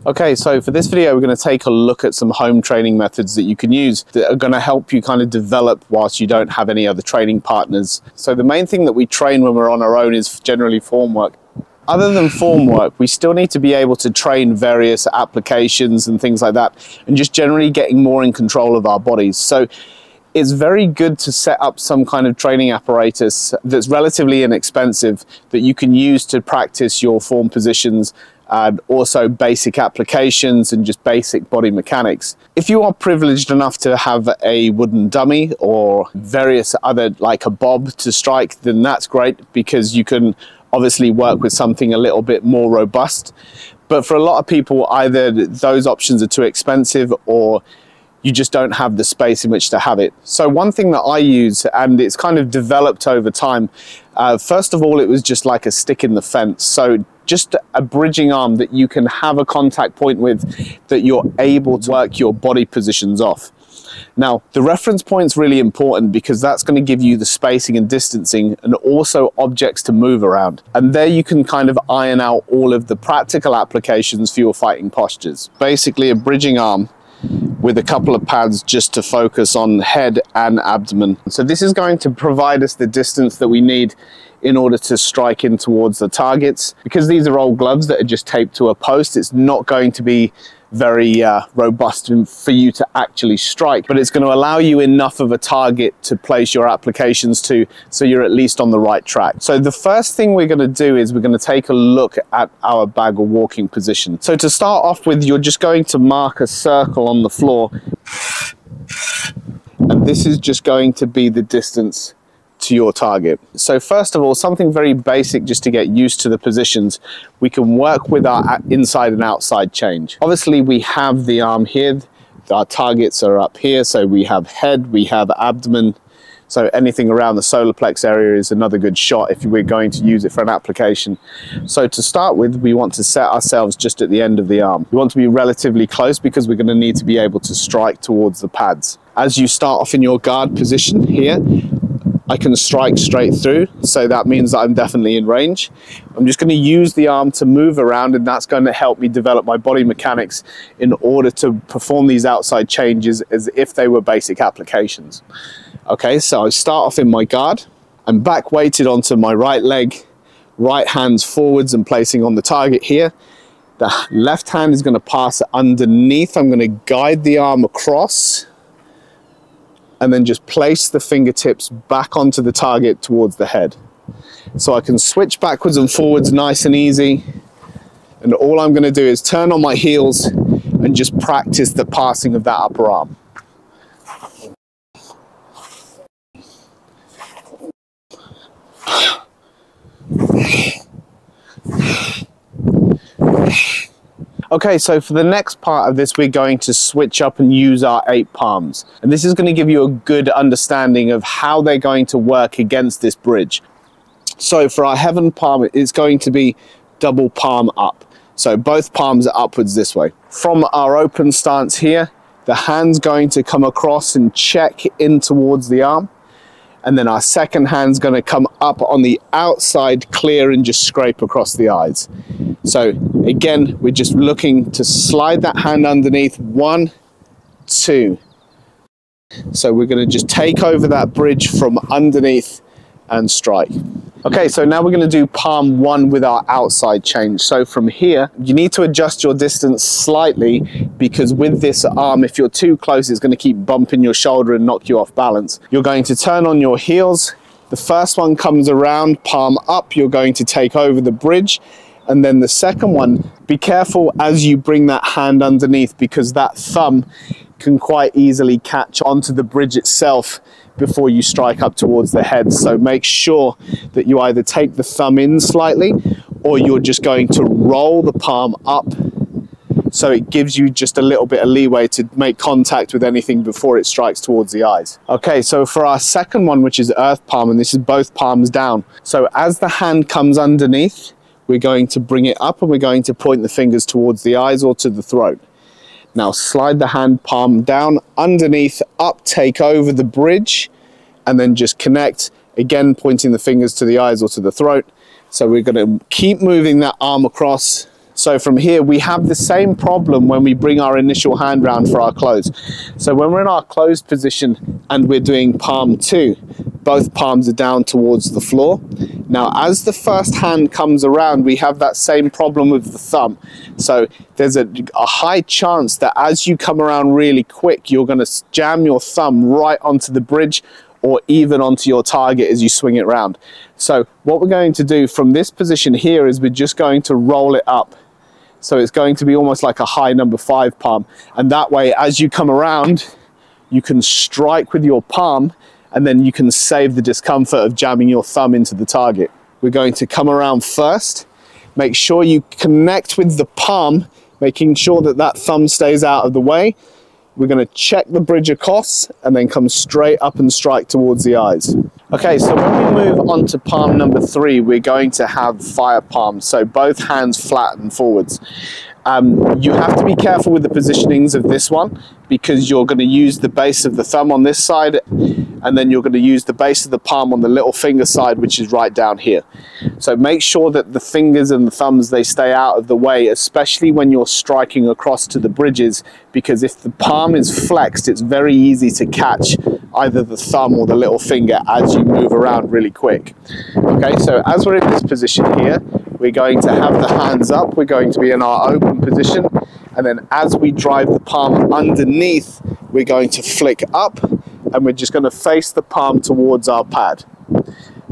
Okay, so for this video, we're going to take a look at some home training methods that you can use that are going to help you kind of develop whilst you don't have any other training partners. So the main thing that we train when we're on our own is generally form work. Other than form work, we still need to be able to train various applications and things like that, and just generally getting more in control of our bodies. So it's very good to set up some kind of training apparatus that's relatively inexpensive that you can use to practice your form positions and also basic applications and just basic body mechanics. If you are privileged enough to have a wooden dummy or various other, like a bob to strike, then that's great because you can obviously work with something a little bit more robust. But for a lot of people, either those options are too expensive or you just don't have the space in which to have it. So one thing that I use, and it's kind of developed over time, first of all, it was just like a stick in the fence. So just a bridging arm that you can have a contact point with, that you're able to work your body positions off. Now, the reference point's really important because that's going to give you the spacing and distancing and also objects to move around. And there you can kind of iron out all of the practical applications for your fighting postures. Basically a bridging arm with a couple of pads just to focus on head and abdomen. So this is going to provide us the distance that we need in order to strike in towards the targets. Because these are old gloves that are just taped to a post, it's not going to be very robust for you to actually strike, but it's going to allow you enough of a target to place your applications to, so you're at least on the right track. So the first thing we're going to do is we're going to take a look at our bag or walking position. So to start off with, you're just going to mark a circle on the floor, and this is just going to be the distance to your target. So first of all, something very basic just to get used to the positions, we can work with our inside and outside change. Obviously we have the arm here, our targets are up here, so we have head, we have abdomen, so anything around the solar plex area is another good shot if we're going to use it for an application. So to start with, we want to set ourselves just at the end of the arm. We want to be relatively close because we're going to need to be able to strike towards the pads. As you start off in your guard position here, I can strike straight through, so that means that I'm definitely in range. I'm just going to use the arm to move around, and that's going to help me develop my body mechanics in order to perform these outside changes as if they were basic applications. Okay, so I start off in my guard. I'm back weighted onto my right leg, right hand's forwards and placing on the target here. The left hand is going to pass underneath. I'm going to guide the arm across, and then just place the fingertips back onto the target towards the head. So I can switch backwards and forwards nice and easy. And all I'm going to do is turn on my heels and just practice the passing of that upper arm. Okay, so for the next part of this, we're going to switch up and use our 8 palms. And this is going to give you a good understanding of how they're going to work against this bridge. So for our heaven palm, it's going to be double palm up. So both palms are upwards this way. From our open stance here, the hand's going to come across and check in towards the arm. And then our second hand's going to come up on the outside, clear, and just scrape across the eyes. So again, we're just looking to slide that hand underneath. 1, 2. So we're going to just take over that bridge from underneath and strike. Okay, so now we're going to do palm 1 with our outside change. So from here, you need to adjust your distance slightly because with this arm, if you're too close, it's going to keep bumping your shoulder and knock you off balance. You're going to turn on your heels. The first one comes around, palm up, you're going to take over the bridge. And then the second one, be careful as you bring that hand underneath because that thumb can quite easily catch onto the bridge itself before you strike up towards the head. So make sure that you either take the thumb in slightly or you're just going to roll the palm up so it gives you just a little bit of leeway to make contact with anything before it strikes towards the eyes. Okay, so for our second one, which is earth palm, and this is both palms down. So as the hand comes underneath, we're going to bring it up and we're going to point the fingers towards the eyes or to the throat. Now slide the hand palm down, underneath, up, take over the bridge, and then just connect, again pointing the fingers to the eyes or to the throat. So we're going to keep moving that arm across So from here, we have the same problem when we bring our initial hand round for our close. So when we're in our closed position and we're doing palm 2, both palms are down towards the floor. Now, as the first hand comes around, we have that same problem with the thumb. So there's a high chance that as you come around really quick, you're going to jam your thumb right onto the bridge or even onto your target as you swing it round. So what we're going to do from this position here is we're just going to roll it up. So it's going to be almost like a high number 5 palm. And that way, as you come around, you can strike with your palm and then you can save the discomfort of jamming your thumb into the target. We're going to come around first. Make sure you connect with the palm, making sure that that thumb stays out of the way. We're going to check the bridge across and then come straight up and strike towards the eyes. Okay, so when we move on to palm number 3, we're going to have fire palms, so both hands flat and forwards. You have to be careful with the positionings of this one because you're going to use the base of the thumb on this side and then you're going to use the base of the palm on the little finger side, which is right down here. So make sure that the fingers and the thumbs, they stay out of the way, especially when you're striking across to the bridges, because if the palm is flexed, it's very easy to catch either the thumb or the little finger as you move around really quick. Okay, so as we're in this position here, we're going to have the hands up, we're going to be in our open position, and then as we drive the palm underneath, we're going to flick up, and we're just going to face the palm towards our pad.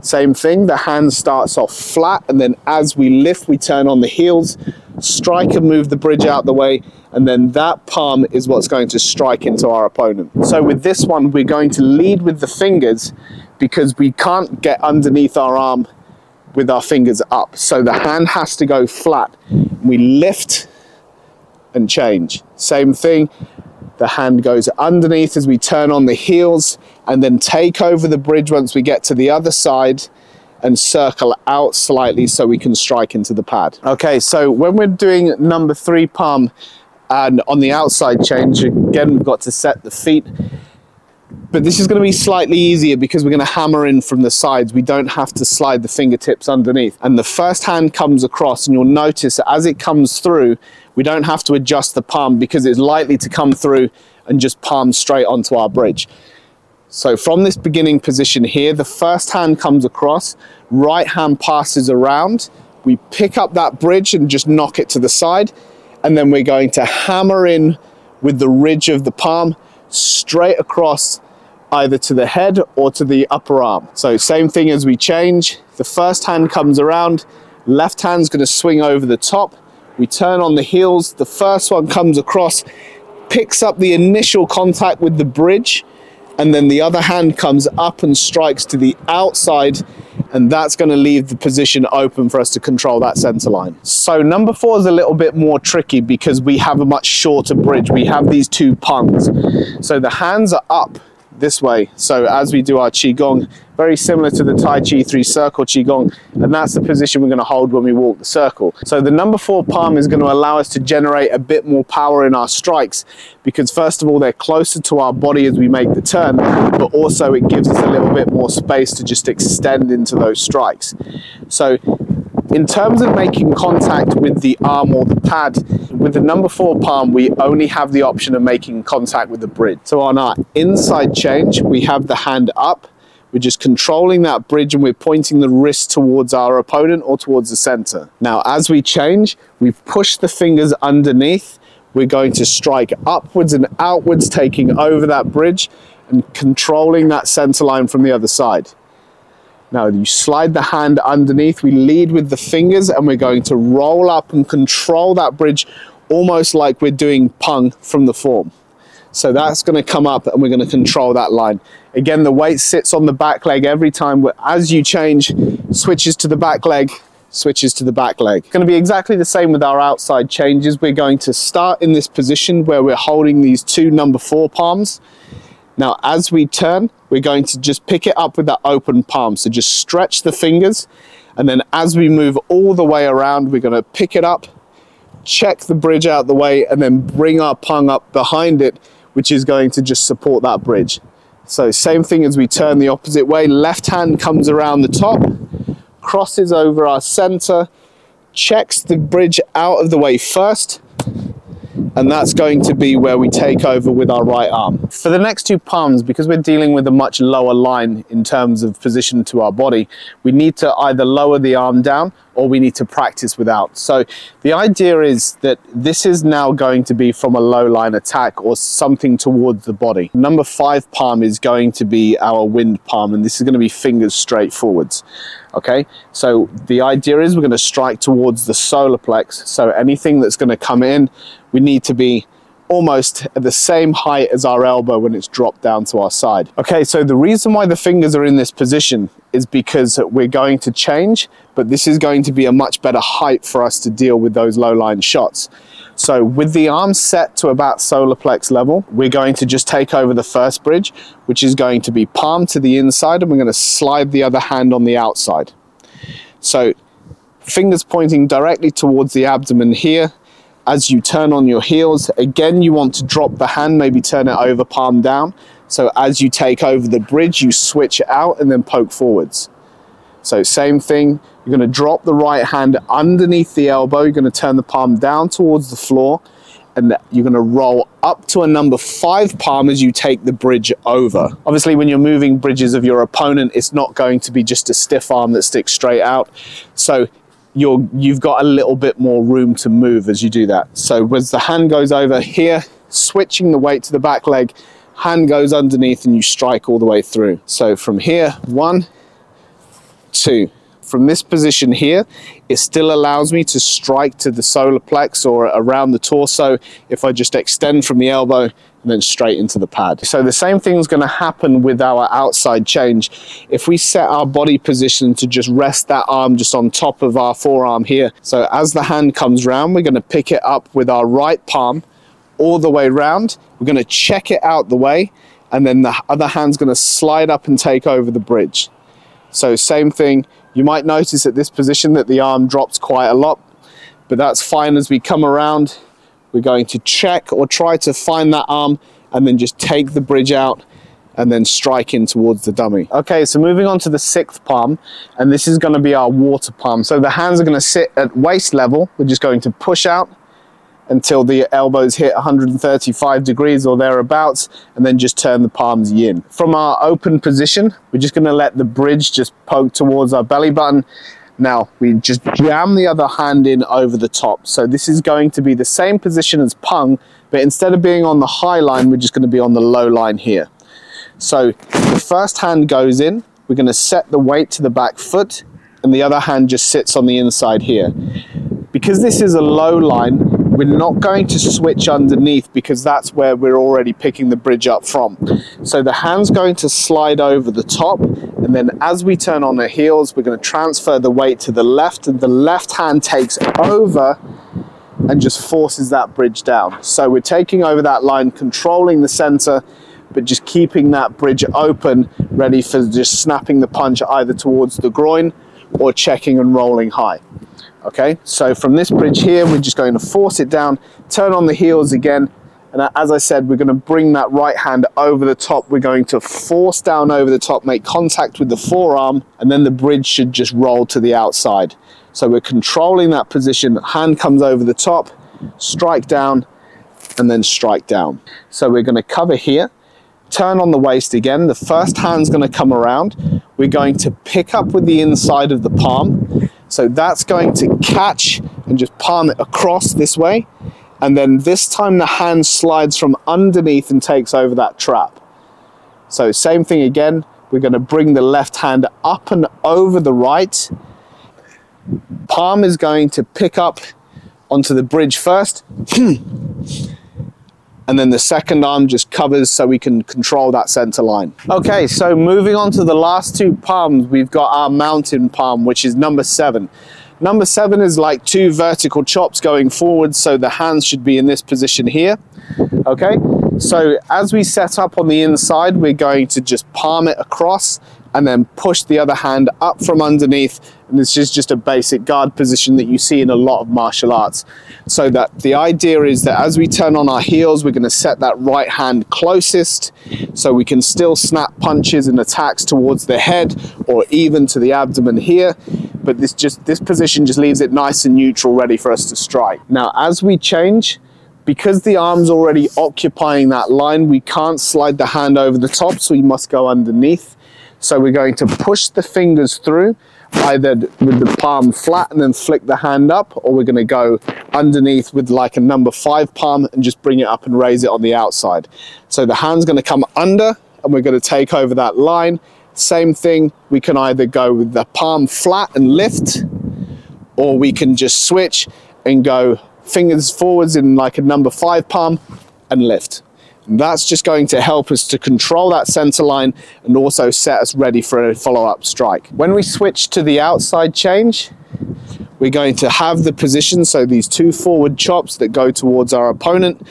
Same thing, the hand starts off flat, and then as we lift, we turn on the heels, strike and move the bridge out the way, and then that palm is what's going to strike into our opponent. So with this one, we're going to lead with the fingers because we can't get underneath our arm with our fingers up. So the hand has to go flat. We lift and change. Same thing, the hand goes underneath as we turn on the heels and then take over the bridge once we get to the other side and circle out slightly so we can strike into the pad. Okay, so when we're doing number 3 palm and on the outside change, again, we've got to set the feet. But this is going to be slightly easier because we're going to hammer in from the sides. We don't have to slide the fingertips underneath. And the first hand comes across, and you'll notice that as it comes through, we don't have to adjust the palm because it's likely to come through and just palm straight onto our bridge. So from this beginning position here, the first hand comes across, right hand passes around, we pick up that bridge and just knock it to the side, and then we're going to hammer in with the ridge of the palm straight across either to the head or to the upper arm. So same thing as we change, the first hand comes around, left hand's going to swing over the top, we turn on the heels, the first one comes across, picks up the initial contact with the bridge, and then the other hand comes up and strikes to the outside, and that's going to leave the position open for us to control that center line. So number 4 is a little bit more tricky because we have a much shorter bridge. We have these 2 pungs. So the hands are up this way. So as we do our Qigong, very similar to the Tai Chi 3 circle Qigong, and that's the position we're going to hold when we walk the circle. So the number 4 palm is going to allow us to generate a bit more power in our strikes because first of all, they're closer to our body as we make the turn, but also it gives us a little bit more space to just extend into those strikes. So in terms of making contact with the arm or the pad, with the number 4 palm, we only have the option of making contact with the bridge. So on our inside change, we have the hand up. We're just controlling that bridge and we're pointing the wrist towards our opponent or towards the center. Now, as we change, we push the fingers underneath. We're going to strike upwards and outwards, taking over that bridge and controlling that center line from the other side. Now you slide the hand underneath, we lead with the fingers and we're going to roll up and control that bridge almost like we're doing pung from the form. So that's going to come up and we're going to control that line. Again, the weight sits on the back leg every time. As you change, switches to the back leg, switches to the back leg. It's going to be exactly the same with our outside changes. We're going to start in this position where we're holding these 2 number 4 palms. Now, as we turn, we're going to just pick it up with that open palm. So just stretch the fingers. And then as we move all the way around, we're going to pick it up, check the bridge out the way, and then bring our pung up behind it, which is going to just support that bridge. So same thing as we turn the opposite way. Left hand comes around the top, crosses over our center, checks the bridge out of the way first, and that's going to be where we take over with our right arm. For the next two palms, because we're dealing with a much lower line in terms of position to our body, we need to either lower the arm down or we need to practice without. So the idea is that this is now going to be from a low line attack or something towards the body. Number 5 palm is going to be our wind palm, and this is going to be fingers straight forwards. Okay, so the idea is we're going to strike towards the solar plex. So anything that's going to come in, we need to be almost at the same height as our elbow when it's dropped down to our side. Okay, so the reason why the fingers are in this position is because we're going to change, but this is going to be a much better height for us to deal with those low line shots. So with the arm set to about solar plex level, we're going to just take over the first bridge, which is going to be palm to the inside, and we're going to slide the other hand on the outside. So fingers pointing directly towards the abdomen here. As you turn on your heels, again, you want to drop the hand, maybe turn it over, palm down. So as you take over the bridge, you switch it out and then poke forwards. So same thing, you're going to drop the right hand underneath the elbow, you're going to turn the palm down towards the floor, and you're going to roll up to a number 5 palm as you take the bridge over. Obviously, when you're moving bridges of your opponent, it's not going to be just a stiff arm that sticks straight out. So you've got a little bit more room to move as you do that. So as the hand goes over here, switching the weight to the back leg, hand goes underneath and you strike all the way through. So from here, 1, 2. From this position here, it still allows me to strike to the solar plex or around the torso if I just extend from the elbow and then straight into the pad. So the same thing is going to happen with our outside change. If we set our body position to just rest that arm just on top of our forearm here, so as the hand comes round, we're going to pick it up with our right palm all the way round. We're going to check it out the way, and then the other hand's going to slide up and take over the bridge. So same thing, you might notice at this position that the arm drops quite a lot, but that's fine. As we come around, we're going to check or try to find that arm and then just take the bridge out and then strike in towards the dummy. Okay, so moving on to the 6th palm, and this is going to be our water palm. So the hands are going to sit at waist level. We're just going to push out until the elbows hit 135 degrees or thereabouts, and then just turn the palms yin. From our open position, we're just going to let the bridge just poke towards our belly button. Now we just jam the other hand in over the top. So this is going to be the same position as pung, but instead of being on the high line, we're just going to be on the low line here. So the first hand goes in, we're going to set the weight to the back foot, and the other hand just sits on the inside here. Because this is a low line, we're not going to switch underneath because that's where we're already picking the bridge up from. So the hand's going to slide over the top, and then as we turn on the heels, we're going to transfer the weight to the left, and the left hand takes over and just forces that bridge down. So we're taking over that line, controlling the center, but just keeping that bridge open, ready for just snapping the punch either towards the groin or checking and rolling high. Okay, so from this bridge here, we're just going to force it down, turn on the heels again, and as I said, we're going to bring that right hand over the top. We're going to force down over the top, make contact with the forearm, and then the bridge should just roll to the outside. So we're controlling that position, hand comes over the top, strike down, and then strike down. So we're going to cover here, turn on the waist again, the first hand's going to come around, we're going to pick up with the inside of the palm. So that's going to catch and just palm it across this way. And then this time the hand slides from underneath and takes over that trap. So same thing again, we're going to bring the left hand up and over the right. Palm is going to pick up onto the bridge first. And then the second arm just covers so we can control that center line. Okay, so moving on to the last 2 palms, we've got our mountain palm, which is number 7. Number 7 is like 2 vertical chops going forward, so the hands should be in this position here. Okay, so as we set up on the inside, we're going to just palm it across and then push the other hand up from underneath. And this is just a basic guard position that you see in a lot of martial arts. So that the idea is that as we turn on our heels, we're going to set that right hand closest so we can still snap punches and attacks towards the head or even to the abdomen here. but this position just leaves it nice and neutral, ready for us to strike. Now, as we change, because the arm's already occupying that line, we can't slide the hand over the top, so we must go underneath. So we're going to push the fingers through, either with the palm flat and then flick the hand up, or we're going to go underneath with like a number 5 palm and just bring it up and raise it on the outside. So the hand's going to come under and we're going to take over that line. Same thing, we can either go with the palm flat and lift, or we can just switch and go fingers forwards in like a number 5 palm and lift. And that's just going to help us to control that center line and also set us ready for a follow-up strike. When we switch to the outside change, we're going to have the position, so these 2 forward chops that go towards our opponent.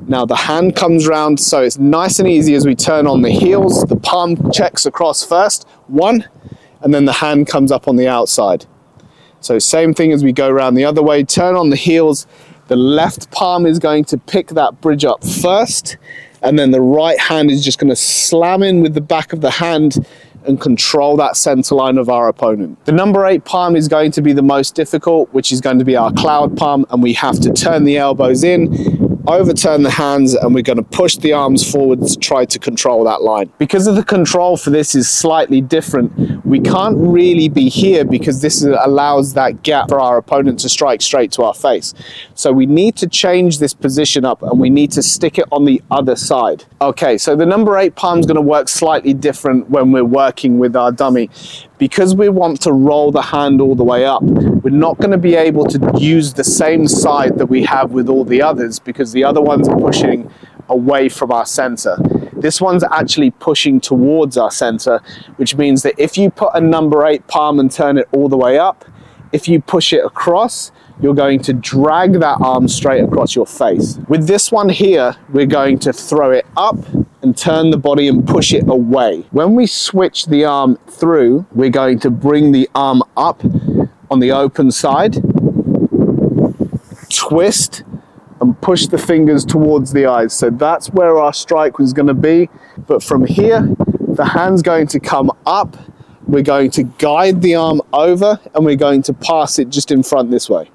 Now the hand comes round, so it's nice and easy as we turn on the heels. The palm checks across first, 1, and then the hand comes up on the outside. So same thing as we go around the other way, turn on the heels. The left palm is going to pick that bridge up first, and then the right hand is just going to slam in with the back of the hand and control that center line of our opponent. The number 8 palm is going to be the most difficult, which is going to be our cloud palm, and we have to turn the elbows in, overturn the hands, and we're going to push the arms forward to try to control that line. Because of the control for this is slightly different, we can't really be here because this allows that gap for our opponent to strike straight to our face. So we need to change this position up and we need to stick it on the other side. Okay, so the number 8 palm is going to work slightly different when we're working with our dummy. Because we want to roll the hand all the way up, we're not going to be able to use the same side that we have with all the others, because the other ones are pushing away from our center. This one's actually pushing towards our center, which means that if you put a number 8 palm and turn it all the way up, if you push it across, you're going to drag that arm straight across your face. With this one here, we're going to throw it up and turn the body and push it away. When we switch the arm through, we're going to bring the arm up on the open side, twist, and push the fingers towards the eyes. So that's where our strike was going to be. But from here, the hand's going to come up, we're going to guide the arm over, and we're going to pass it just in front this way.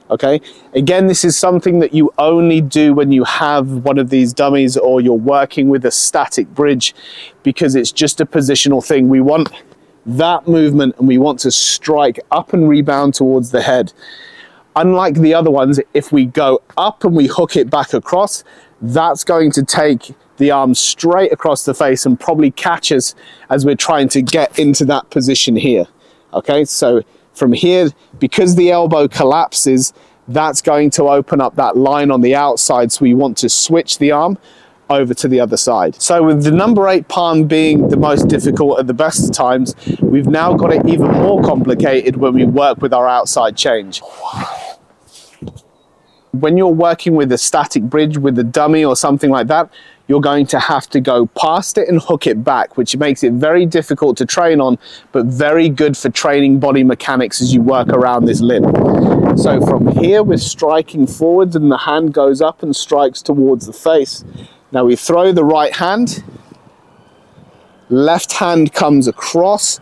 Okay, again, this is something that you only do when you have one of these dummies or you're working with a static bridge, because it's just a positional thing. We want that movement and we want to strike up and rebound towards the head. Unlike the other ones, if we go up and we hook it back across, that's going to take the arm straight across the face and probably catch us as we're trying to get into that position here. Okay, so from here, because the elbow collapses, that's going to open up that line on the outside, so we want to switch the arm over to the other side. So with the number 8 palm being the most difficult at the best of times, we've now got it even more complicated when we work with our outside change. When you're working with a static bridge with a dummy or something like that, you're going to have to go past it and hook it back, which makes it very difficult to train on, but very good for training body mechanics as you work around this limb. So from here, we're striking forwards and the hand goes up and strikes towards the face. Now we throw the right hand, left hand comes across,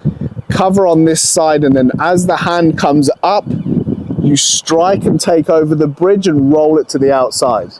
cover on this side, and then as the hand comes up, you strike and take over the bridge and roll it to the outside.